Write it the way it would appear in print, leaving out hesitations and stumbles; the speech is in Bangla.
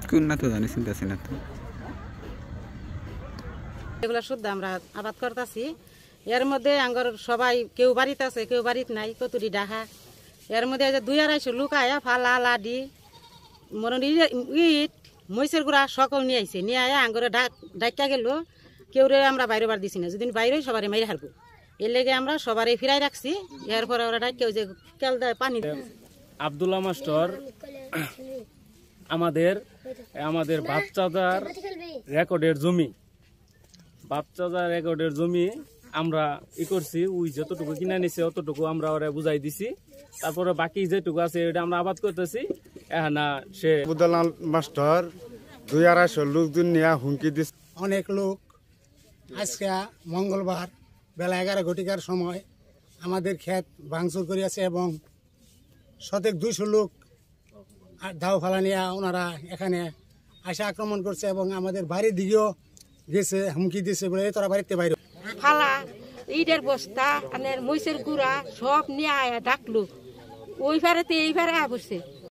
কোন না তো জানি চিন্তা আছে না তো এগুলা শুদ্ধ আমরা আবাদ করতেছি। এর মধ্যে আঙ্গর সবাই কেউ বাড়িতে আছে কেউ বাড়িতে নাই কতুরি ডাহা। এর মধ্যে 2-250 লোক আয়া ফালা লাডি মরণ ইট মহিষের গুড়া সকল নিয়ে আইছে নিয়ে আয়া আঙ্গরে ডাক্কা গেল কেউ রে আমরা বাইরে বার দিছি না যদি বাইরে সবারই মাইরে হারবো এর লেগে আমরা সবারই ফিরাই রাখছি। এরপরে ওরা ডাক্কেও যে কেল দেয় পানি। আব্দুল্লাহ মাস্টার আমাদের বাপচাদার রেকর্ডের জমি আমরা করছি ওই যতটুকু কিনে নিছে অতটুকু আমরা ওরা বুঝাই দিছি। তারপরে বাকি যেটুকু আছে এটা আমরা আবাদ করতেছি। সে আব্দুল্লাহ মাস্টার 2-250 লোক নিয়ে হুমকি দিচ্ছে। অনেক লোক আজকে মঙ্গলবার বেলা 11 ঘটিকার সময় আমাদের ক্ষেত ভাঙচুর করিয়াছে এবং 100-200 লোক দাও ফালা নিয়ে ওনারা এখানে আসে আক্রমণ করছে এবং আমাদের বাড়ির দিকেও গেছে হুমকি দিয়েছে বলে তোরা বাড়িতে বাইরে ফালা ইটের বস্তা মহিষের গুড়া সব নিয়ে আয়া ডাকলো ওই ফারেতে এই ফারে আয়া পড়ছে।